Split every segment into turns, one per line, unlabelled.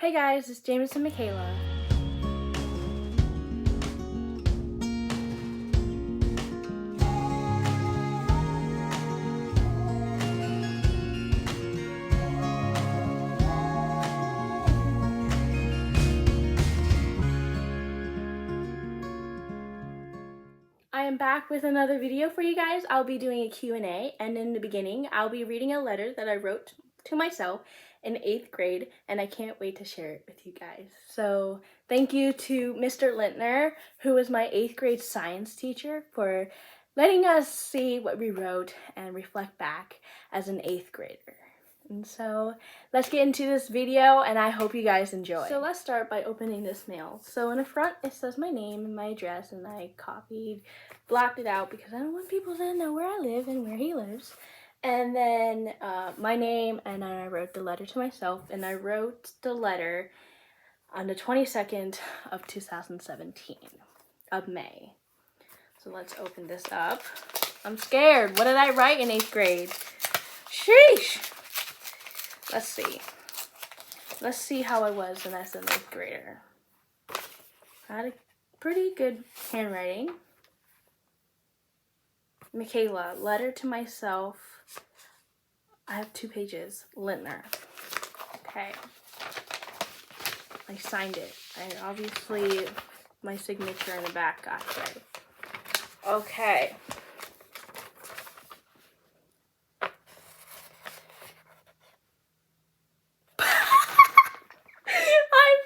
Hey guys, it's JamessonMichaela. I am back with another video for you guys. I'll be doing a Q&A, and in the beginning, I'll be reading a letter that I wrote to myself in 8th grade, and I can't wait to share it with you guys. So thank you to Mr. Lintner, who was my 8th grade science teacher, for letting us see what we wrote and reflect back as an 8th grader. And so let's get into this video, and I hope you guys enjoy. So let's start by opening this mail. So in the front it says my name and my address, and I blocked it out because I don't want people to know where I live and where he lives. And then my name, and then I wrote the letter to myself, and I wrote the letter on the 22nd of 2017 of May. So let's open this up. I'm scared. What did I write in 8th grade? Sheesh. Let's see. Let's see how I was when I was an 8th grader. I had a pretty good handwriting. Michaela, letter to myself. I have 2 pages. Lintner. Okay. I signed it. And obviously my signature in the back got there. Okay.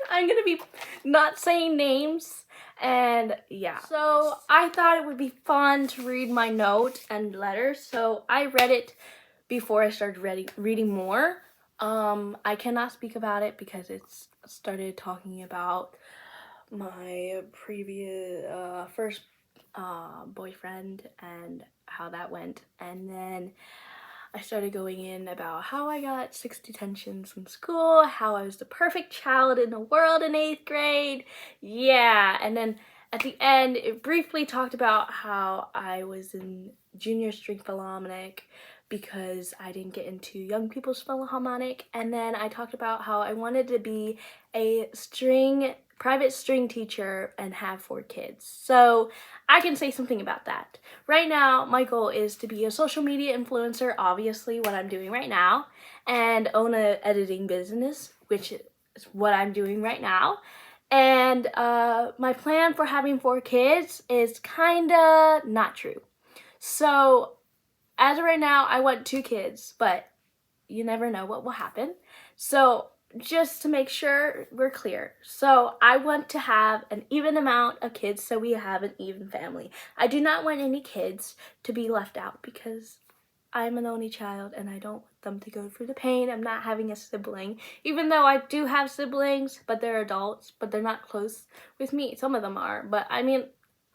I'm gonna be not saying names, and yeah. So I thought it would be fun to read my note and letter, so I read it before I started reading more. I cannot speak about it because it's started talking about my previous first boyfriend and how that went, and then I started going in about how I got 6 detentions from school, how I was the perfect child in the world in 8th grade. Yeah, and then at the end, it briefly talked about how I was in junior string philharmonic because I didn't get into young people's philharmonic. And then I talked about how I wanted to be a private string teacher and have 4 kids. So I can say something about that. Right now, my goal is to be a social media influencer, obviously what I'm doing right now, and own an editing business, which is what I'm doing right now. And my plan for having 4 kids is kinda not true. So as of right now, I want 2 kids, but you never know what will happen. So just to make sure we're clear. So I want to have an even amount of kids so we have an even family. I do not want any kids to be left out because I'm an only child and I don't want them to go through the pain of not having a sibling. Even though I do have siblings, but they're adults, but they're not close with me. Some of them are, but I mean,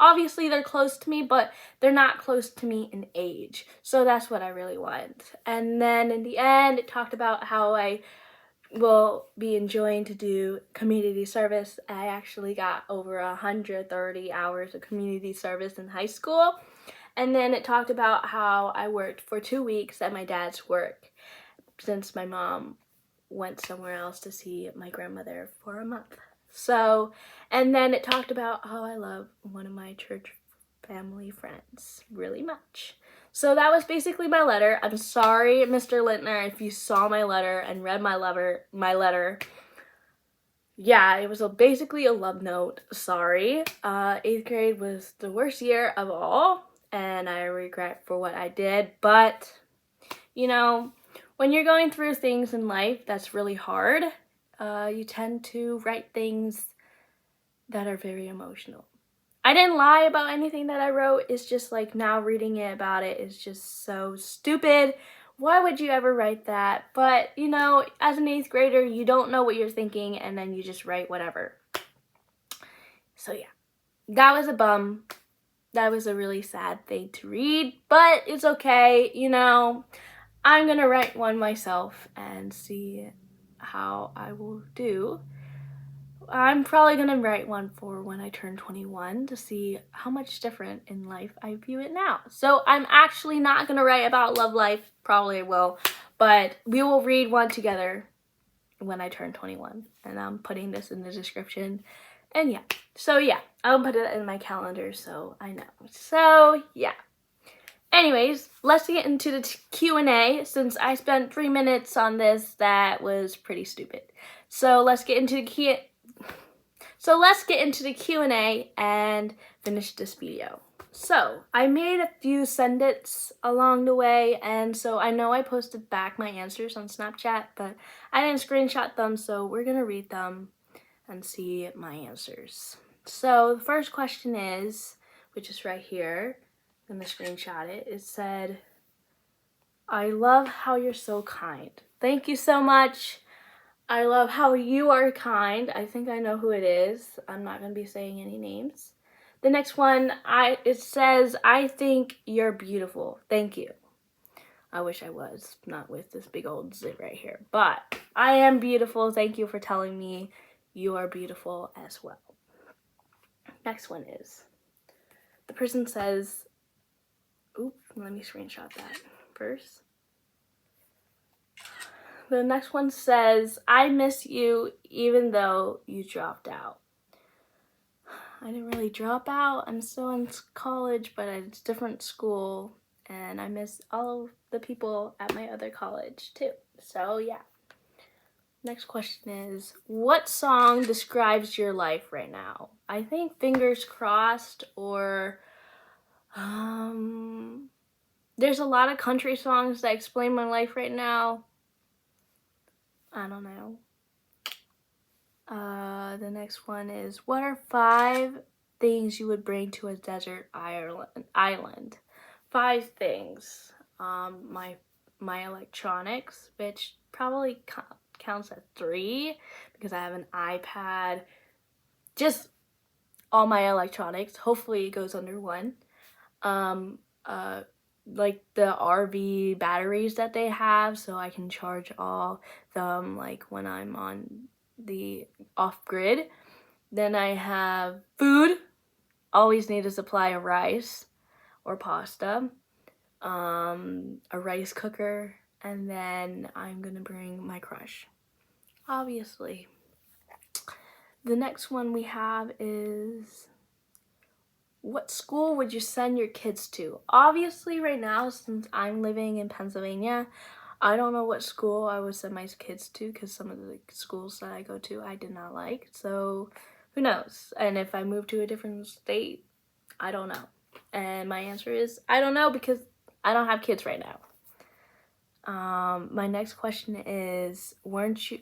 obviously they're close to me, but they're not close to me in age. So that's what I really want. And then in the end, it talked about how I will be enjoying to do community service. I actually got over 130 hours of community service in high school. And then it talked about how I worked for 2 weeks at my dad's work since my mom went somewhere else to see my grandmother for a month. So, and then it talked about how I love one of my church family friends really much. So that was basically my letter. I'm sorry, Mr. Lintner, if you saw my letter and read my letter. Yeah, it was basically a love note. Sorry. 8th grade was the worst year of all, and I regret for what I did. But, you know, when you're going through things in life that's really hard, you tend to write things that are very emotional. I didn't lie about anything that I wrote. It's just like now reading it about it is just so stupid. Why would you ever write that? But, you know, as an 8th grader, you don't know what you're thinking and then you just write whatever. So yeah, that was a bum. That was a really sad thing to read, but it's okay. You know, I'm gonna write one myself and see how I will do. I'm probably gonna write one for when I turn 21 to see how much different in life I view it now. So I'm actually not gonna write about love life, probably will, but we will read one together when I turn 21. And I'm putting this in the description. And yeah, so yeah, I'll put it in my calendar so I know. So yeah. Anyways, let's get into the Q&A. Since I spent 3 minutes on this, that was pretty stupid. So let's get into the Q&A and finish this video. So I made a few send-its along the way, and so I know I posted back my answers on Snapchat, but I didn't screenshot them, so we're gonna read them and see my answers. So the first question is, which is right here, I'm gonna screenshot it. It said, I love how you're so kind. Thank you so much. I love how you are kind. I think I know who it is. I'm not gonna be saying any names. The next one, it says, I think you're beautiful. Thank you. I wish I was, not with this big old zit right here. But I am beautiful. Thank you for telling me you are beautiful as well. Next one is, the person says, oop, let me screenshot that first. The next one says, I miss you even though you dropped out. I didn't really drop out. I'm still in college, but it's a different school, and I miss all of the people at my other college too. So yeah. Next question is, what song describes your life right now? I think Fingers Crossed, or there's a lot of country songs that explain my life right now. I don't know. The next one is, what are 5 things you would bring to a desert island? 5 things. My electronics, which probably counts as 3 because I have an iPad. Just all my electronics. Hopefully it goes under 1. Like the RV batteries that they have, so I can charge all them like when I'm on the off-grid. Then I have food. Always need a supply of rice or pasta, a rice cooker, and then I'm gonna bring my crush, obviously. The next one we have is, what school would you send your kids to? Obviously right now, since I'm living in Pennsylvania, I don't know what school I would send my kids to because some of the schools that I go to I did not like. So who knows? And if I move to a different state, I don't know. And my answer is, I don't know because I don't have kids right now. My next question is, weren't you...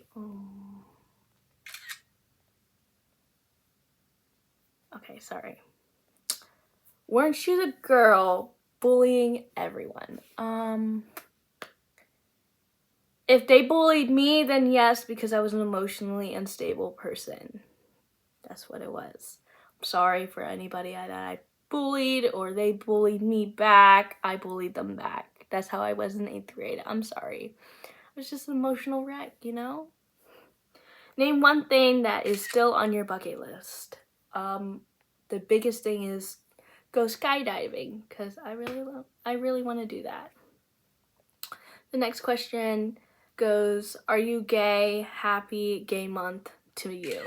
Okay, sorry. Weren't you the girl bullying everyone? If they bullied me, then yes, because I was an emotionally unstable person. That's what it was. I'm sorry for anybody that I bullied or they bullied me back. I bullied them back. That's how I was in 8th grade. I'm sorry. I was just an emotional wreck, you know? Name one thing that is still on your bucket list. The biggest thing is go skydiving because I really want to do that. The next question goes, are you gay? Happy gay month to you.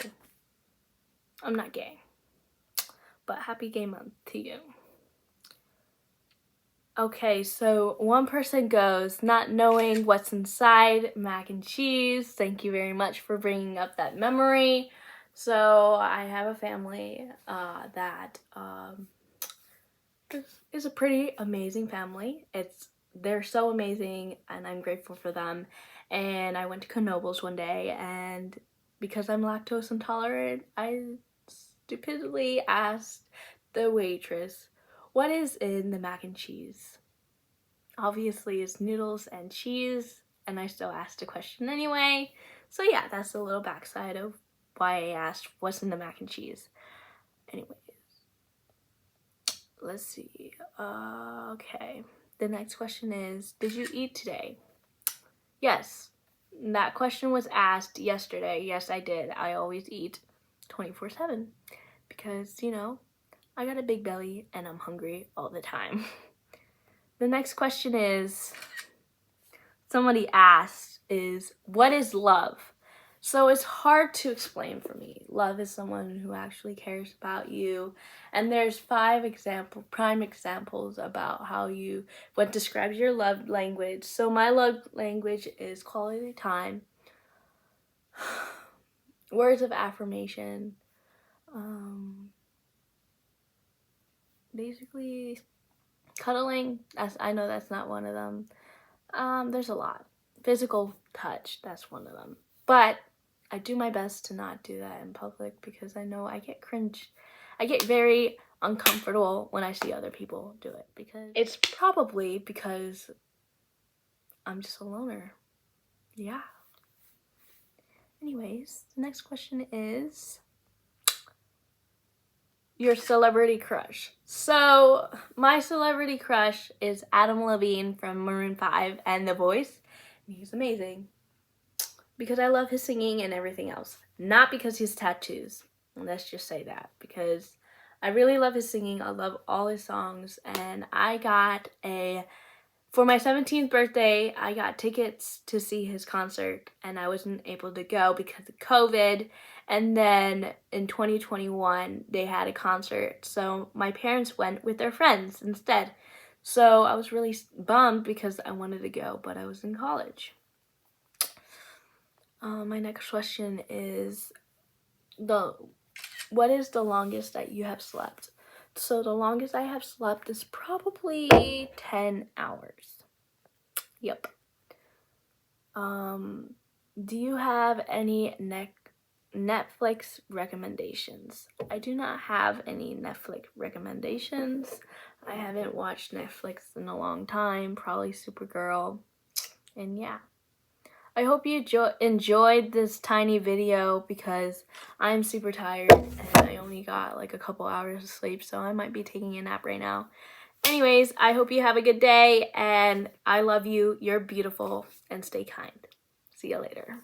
I'm not gay, but happy gay month to you. Okay, so one person goes, not knowing what's inside mac and cheese. Thank you very much for bringing up that memory. So I have a family that is a pretty amazing family. They're so amazing and I'm grateful for them. And I went to Knoebels one day, and because I'm lactose intolerant, I stupidly asked the waitress, what is in the mac and cheese? Obviously it's noodles and cheese, and I still asked a question anyway. So yeah, that's a little backside of why I asked what's in the mac and cheese. Anyways, let's see. Okay, the next question is, did you eat today? Yes, that question was asked yesterday. Yes, I did. I always eat 24/7 because, you know, I got a big belly and I'm hungry all the time. The next question is, somebody asked, is what is love? So it's hard to explain for me. Love is someone who actually cares about you. And there's 5 prime examples about what describes your love language. So my love language is quality time, words of affirmation, basically cuddling. I know that's not one of them. There's a lot. Physical touch, that's one of them. But I do my best to not do that in public because I know I get cringe. I get very uncomfortable when I see other people do it, because it's probably because I'm just a loner. Yeah. Anyways, the next question is your celebrity crush. So my celebrity crush is Adam Levine from Maroon 5 and The Voice. He's amazing because I love his singing and everything else, not because his tattoos. Let's just say that, because I really love his singing. I love all his songs, and for my 17th birthday, I got tickets to see his concert, and I wasn't able to go because of COVID. And then in 2021, they had a concert, so my parents went with their friends instead. So I was really bummed because I wanted to go, but I was in college. My next question is, what is the longest that you have slept? So the longest I have slept is probably 10 hours. Yep. Do you have any Netflix recommendations? I do not have any Netflix recommendations. I haven't watched Netflix in a long time, probably Supergirl. And yeah. I hope you enjoyed this tiny video because I'm super tired and I only got like a couple hours of sleep, so I might be taking a nap right now. Anyways, I hope you have a good day, and I love you. You're beautiful, and stay kind. See you later.